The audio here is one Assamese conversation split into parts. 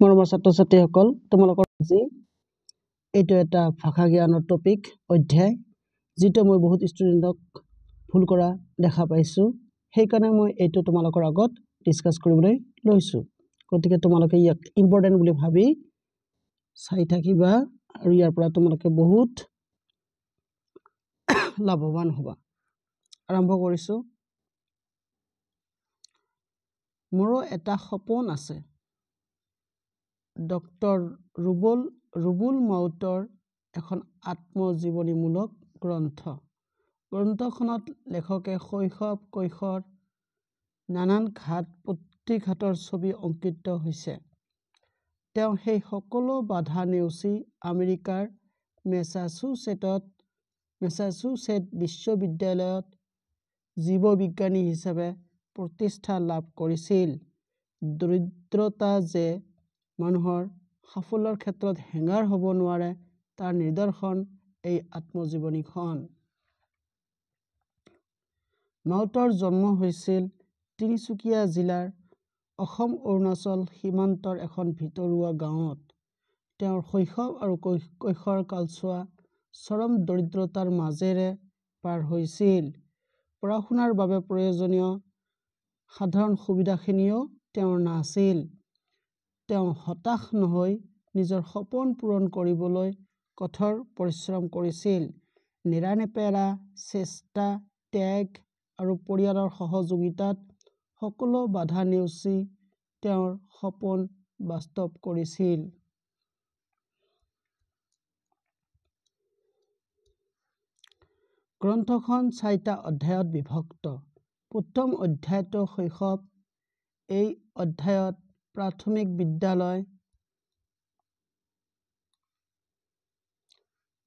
মৰমৰ ছাত্ৰ-ছাত্ৰীসকল তোমালোকৰ আজি এইটো এটা ভাষা জ্ঞানৰ টপিক অধ্যায় যেটো মই বহুত ষ্টুডেন্টক ভুল কৰা দেখা পাইছো সেই কাৰণে মই এইটো তোমালোকৰ আগত ডিসকাস কৰিবলৈ লৈছো গতিকে তোমালোকে ইয়াক ইম্পৰ্টেন্ট বুলি ভাবি চাই থাকিবা আৰু ইয়াৰ পৰা তোমালোকে বহুত লাভৱান হ'বা আৰম্ভ কৰিছো মোৰো এটা সপোন আছে ডক্টৰ ৰুবুল মাউতৰ এখন আত্মজীৱনীমূলক গ্ৰন্থখনত লেখকে শৈশৱ কৈশোৰ নানান ঘাট প্ৰতিঘাতৰ ছবি অংকিত হৈছে তেওঁ সেই সকলো বাধা নেওচি আমেৰিকাৰ মেছাচুচেট বিশ্ববিদ্যালয়ত জীৱবিজ্ঞানী হিচাপে প্ৰতিষ্ঠা লাভ কৰিছিল দৰিদ্ৰতা যে মানুহৰ সাফল্যৰ ক্ষেত্ৰত হেঙাৰ হ'ব নোৱাৰে তাৰ নিদৰ্শন এই আত্মজীৱনীখন মাউতৰ জন্ম হৈছিল তিনিচুকীয়া জিলাৰ অসম অৰুণাচল সীমান্তৰ এখন ভিতৰুৱা গাঁৱত তেওঁৰ শৈশৱ আৰু কৈশোৰ কালছোৱা চৰম দৰিদ্ৰতাৰ মাজেৰে পাৰ হৈছিল পঢ়া-শুনাৰ বাবে প্ৰয়োজনীয় সাধাৰণ সুবিধাখিনিও তেওঁৰ নাছিল তেওঁ হতাশ নহৈ নিজৰ সপোন পূৰণ কৰিবলৈ কঠোৰ পৰিশ্ৰম কৰিছিল নিৰানেপেৰা চেষ্টা ত্যাগ আৰু পৰিয়ালৰ সহযোগিতাত সকলো বাধা নেওচি তেওঁৰ সপোন বাস্তৱ কৰিছিল গ্ৰন্থখন 4টা অধ্যায়ত বিভক্ত প্ৰথম অধ্যায়টো শৈশৱ এই অধ্যায়ত প্ৰাথমিক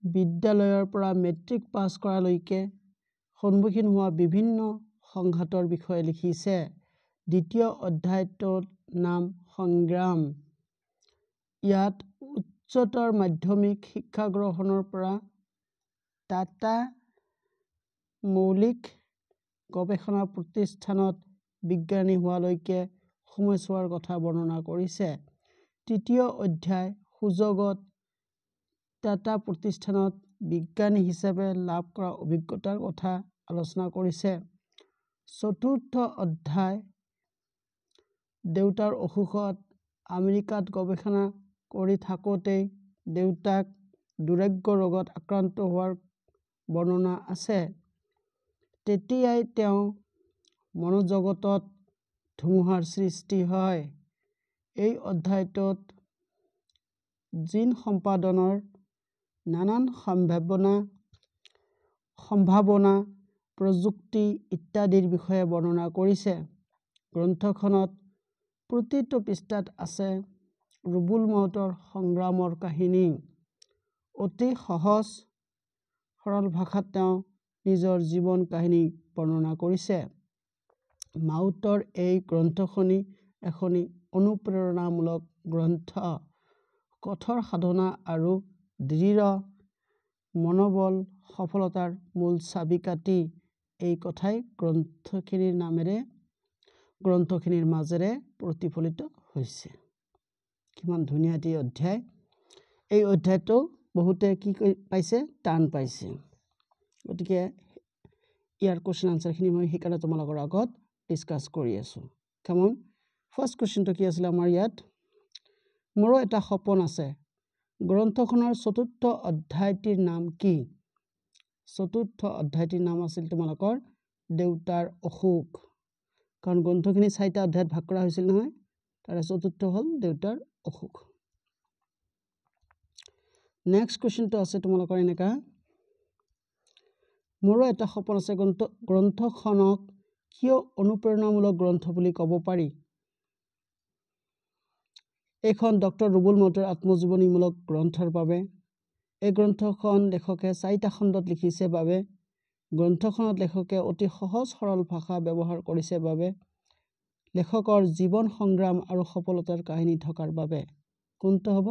বিদ্যালয়ৰ পৰা মেট্ৰিক পাছ কৰালৈকে সন্মুখীন হোৱা বিভিন্ন সংঘাতৰ বিষয়ে লিখিছে দ্বিতীয় অধ্যায়টোৰ নাম সংগ্ৰাম ইয়াত উচ্চতৰ মাধ্যমিক শিক্ষা গ্ৰহণৰ পৰা টাটা মৌলিক গৱেষণা প্ৰতিষ্ঠানত বিজ্ঞানী হোৱালৈকে সময়ছোৱাৰ কথা বৰ্ণনা কৰিছে তৃতীয় অধ্যায় সুযোগত টাটা প্ৰতিষ্ঠানত বিজ্ঞানী হিচাপে লাভ কৰা অভিজ্ঞতাৰ কথা আলোচনা কৰিছে চতুৰ্থ অধ্যায় দেউতাৰ অসুখত আমেৰিকাত গৱেষণা কৰি থাকোঁতে দেউতাক দুৰাৰোগ্য ৰোগত আক্ৰান্ত হোৱাৰ বৰ্ণনা আছে তেতিয়াই তেওঁ মনোজগতত ধুমুহাৰ সৃষ্টি হয় এই অধ্যায়টোত জিন সম্পাদনৰ নানান সম্ভাৱনা প্ৰযুক্তি ইত্যাদিৰ বিষয়ে বৰ্ণনা কৰিছে গ্ৰন্থখনত প্ৰতিটো পৃষ্ঠাত আছে ৰুবুল মাউতৰ সংগ্ৰামৰ কাহিনী অতি সহজ সৰল ভাষাত তেওঁ নিজৰ জীৱন কাহিনী বৰ্ণনা কৰিছে মাউতৰ এই গ্ৰন্থখনি এখনি অনুপ্ৰেৰণামূলক গ্ৰন্থ কঠোৰ সাধনা আৰু দৃঢ় মনোবল সফলতাৰ মূল চাবিকাঠি এই কথাই গ্ৰন্থখিনিৰ মাজেৰে প্ৰতিফলিত হৈছে কিমান ধুনীয়া এটি অধ্যায় এই অধ্যায়টো বহুতে কি পাইছে টান পাইছে গতিকে ইয়াৰ কোৱেশ্চন আনসাৰখিনি মই সেইকাৰণে তোমালোকৰ আগত ডিসকাস কৰি আছো কেমন ফাৰ্স্ট কোৱেশ্চনটো কি আছিল আমাৰ ইয়াত মোৰো এটা সপোন আছে গ্ৰন্থখনৰ চতুৰ্থ অধ্যায়টিৰ নাম কি চতুৰ্থ অধ্যায়টিৰ নাম আছিল তোমালোকৰ দেউতাৰ অসুখ কাৰণ গ্ৰন্থখিনি 4টা অধ্যায়ত ভাগ কৰা হৈছিল নহয় তাৰে চতুৰ্থ হ'ল দেউতাৰ অসুখ নেক্সট কোৱেশ্চনটো আছে তোমালোকৰ এনেকা মোৰো এটা সপোন আছে গ্ৰন্থখনক কিয় অনুপ্ৰেৰণামূলক গ্ৰন্থ বুলি ক'ব পাৰি এখন ডক্টৰ ৰুবুল মাউতৰ আত্মজীৱনীমূলক গ্ৰন্থৰ বাবে এই গ্ৰন্থখন লেখকে 4টা খণ্ডত লিখিছে বাবে গ্ৰন্থখনত লেখকে অতি সহজ সৰল ভাষা ব্যৱহাৰ কৰিছে বাবে লেখকৰ জীৱন সংগ্ৰাম আৰু সফলতাৰ কাহিনী থকাৰ বাবে কোনটো হ'ব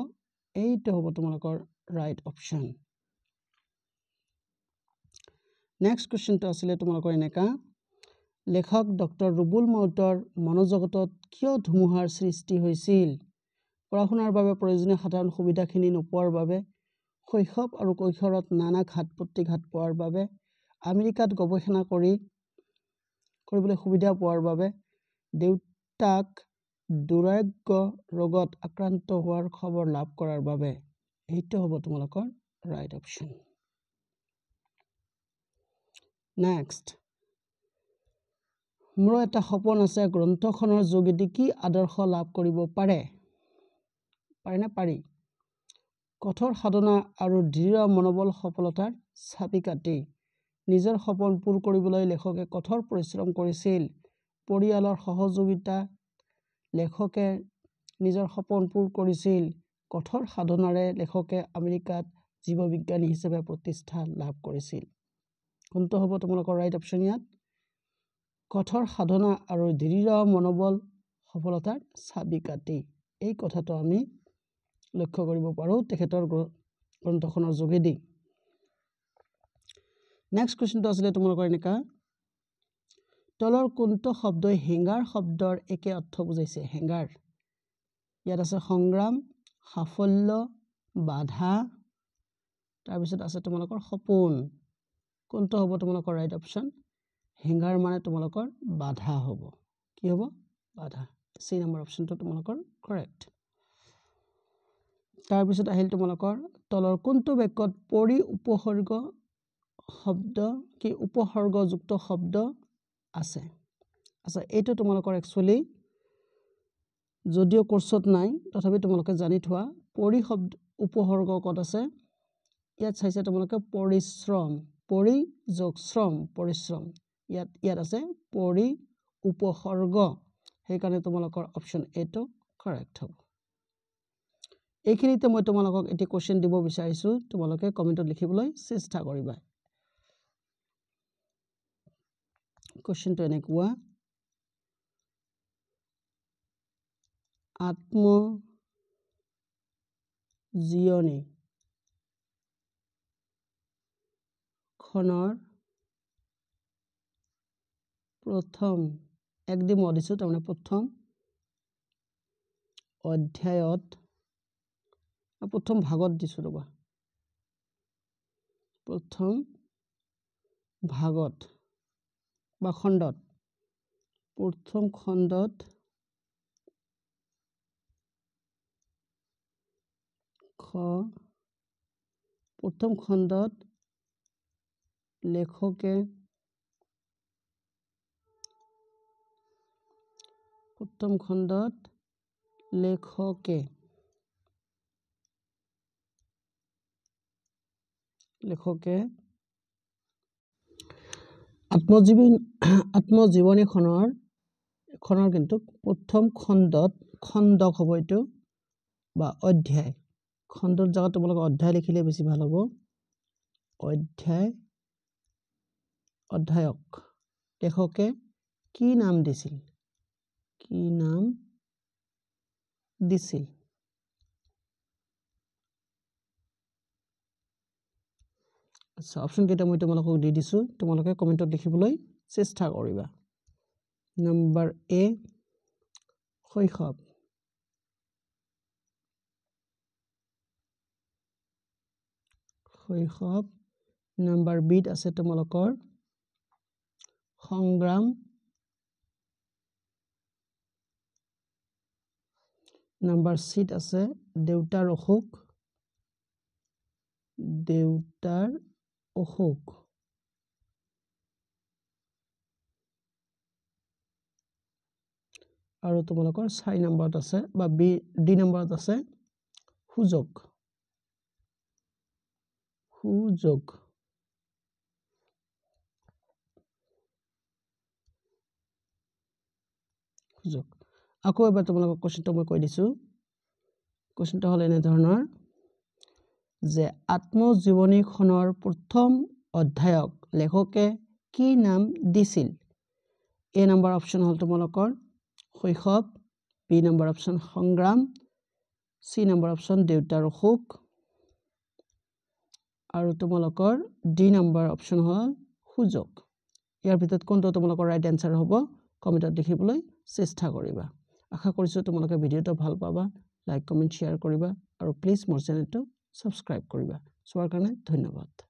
এইটো হ'ব তোমালোকৰ ৰাইট অপচন নেক্সট কোৱেশ্চনটো আছিল তোমালোকৰ এনেকা লেখক ডক্টৰ ৰুবুল মাউতৰ মনোজগতত কিয় ধুমুহাৰ সৃষ্টি হৈছিল পঢ়া শুনাৰ বাবে প্ৰয়োজনীয় সাধাৰণ সুবিধাখিনি নোপোৱাৰ বাবে, শৈশৱ আৰু কৈশোৰত নানা ঘাত প্ৰতিঘাত পোৱাৰ বাবে, আমেৰিকাত গৱেষণা কৰিবলৈ সুবিধা পোৱাৰ বাবে, দেউতাক দুৰাৰোগ্য ৰোগত আক্ৰান্ত হোৱাৰ খবৰ লাভ কৰাৰ বাবে। এইটো হ'ব তোমালোকৰ ৰাইট অপশ্যন। নেক্সট, মোৰ এটা সপোন আছে গ্ৰন্থখনৰ যোগেদি কি আদৰ্শ লাভ কৰিব পাৰে? পাৰেনে? পাৰি। কঠোৰ সাধনা আৰু দৃঢ় মনোবল সফলতাৰ চাবিকাঠি। নিজৰ সপোন পূৰ কৰিবলৈ লেখকে কঠোৰ পৰিশ্ৰম কৰিছিল। পৰিয়ালৰ সহযোগিতা লেখকে নিজৰ সপোন পূৰ কৰিছিল। কঠোৰ সাধনাৰে লেখকে আমেৰিকাত জীৱবিজ্ঞানী হিচাপে প্ৰতিষ্ঠা লাভ কৰিছিল। কোনটো হ'ব তোমালোকৰ ৰাইট অপশ্যন ইয়াত? কঠোৰ সাধনা আৰু দৃঢ় মনোবল সফলতাৰ চাবিকাঠি। এই কথাটো আমি লক্ষ্য কৰিব পাৰোঁ তেখেতৰ গ্ৰন্থখনৰ যোগেদি। নেক্সট কুৱেশ্যনটো আছিলে তোমালোকৰ এনেকুৱা, তলৰ কোনটো শব্দই হেঙাৰ শব্দৰ একে অৰ্থ বুজাইছে? হেঙাৰ, ইয়াত আছে সংগ্ৰাম, সাফল্য, বাধা, তাৰপিছত আছে তোমালোকৰ সপোন। কোনটো হ'ব তোমালোকৰ ৰাইট অপশ্যন? হেঙাৰ মানে তোমালোকৰ বাধা হ'ব। কি হ'ব? বাধা। চি নম্বৰ অপশ্যনটো তোমালোকৰ কাৰেক্ট। তাৰপিছত আহিল তোমালোকৰ তলৰ কোনটো বাক্যত পৰি উপসৰ্গ শব্দ উপসৰ্গযুক্ত শব্দ আছে? আচ্ছা, এইটো তোমালোকৰ একচুৱেলি যদিও কোৰ্চত নাই তথাপি তোমালোকে জানি থোৱা। পৰি শব্দ উপসৰ্গ ক'ত আছে? ইয়াত চাইছে তোমালোকে পৰিশ্ৰম, পৰি যোগ শ্ৰম, পৰিশ্ৰম। ইয়াত আছে পৰি উপসৰ্গ, সেইকাৰণে তোমালোকৰ অপশ্যন এটো কাৰেক্ট হ'ব। এইখিনিতে মই তোমালোকক এটি কুৱেশ্যন দিব বিচাৰিছোঁ, তোমালোকে কমেণ্টত লিখিবলৈ চেষ্টা কৰিবা। কুৱেশ্যনটো এনেকুৱা, আত্মজীয়নী খনৰ প্ৰথম একদিন মই দিছোঁ, তাৰমানে প্ৰথম অধ্যায়ত প্ৰথম ভাগত দিছোঁ ৰ'বা, প্ৰথম ভাগত বা খণ্ডত, প্ৰথম খণ্ডত প্ৰথম খণ্ডত লেখকে আত্মজীৱনীখনৰ কিন্তু প্ৰথম খণ্ডক হ'ব এইটো বা অধ্যায়। খণ্ডৰ জেগাত তোমালোকে অধ্যায় লিখিলে বেছি ভাল হ'ব। অধ্যায়ক লেখকে কি নাম দিছিল? আচ্ছা, অপশ্যন কেইটা মই তোমালোকক দি দিছোঁ, তোমালোকে কমেণ্টত লিখিবলৈ চেষ্টা কৰিবা। নম্বৰ এ শৈশৱ, নম্বৰ বিত আছে তোমালোকৰ সংগ্ৰাম, নম্বৰ চিত আছে দেউতাৰ অসুখ, আৰু তোমালোকৰ 4 নম্বৰত আছে বা ডি নম্বৰত আছে সুযোগ। আকৌ এবাৰ তোমালোকক কুৱেশ্যনটো মই কৈ দিছোঁ। কুৱেশ্যনটো হ'ল এনেধৰণৰ যে আত্মজীৱনীখনৰ প্ৰথম অধ্যায়ক লেখকে কি নাম দিছিল? এ নম্বৰ অপশ্যন হ'ল তোমালোকৰ শৈশৱ, বি নম্বৰ অপশ্যন সংগ্ৰাম, চি নম্বৰ অপশ্যন দেউতাৰ অসুখ, আৰু তোমালোকৰ ডি নম্বৰ অপশ্যন হ'ল সুযোগ। ইয়াৰ ভিতৰত কোনটো তোমালোকৰ ৰাইট এনচাৰ হ'ব কমেণ্টত লিখিবলৈ চেষ্টা কৰিবা। আশা কৰিছোঁ তোমালোকে ভিডিঅ'টো ভাল পাবা। লাইক কমেণ্ট শ্বেয়াৰ কৰিবা আৰু প্লিজ মোৰ চেনেলটো ছাবস্ক্ৰাইব কৰিবা। চোৱাৰ কাৰণে ধন্যবাদ।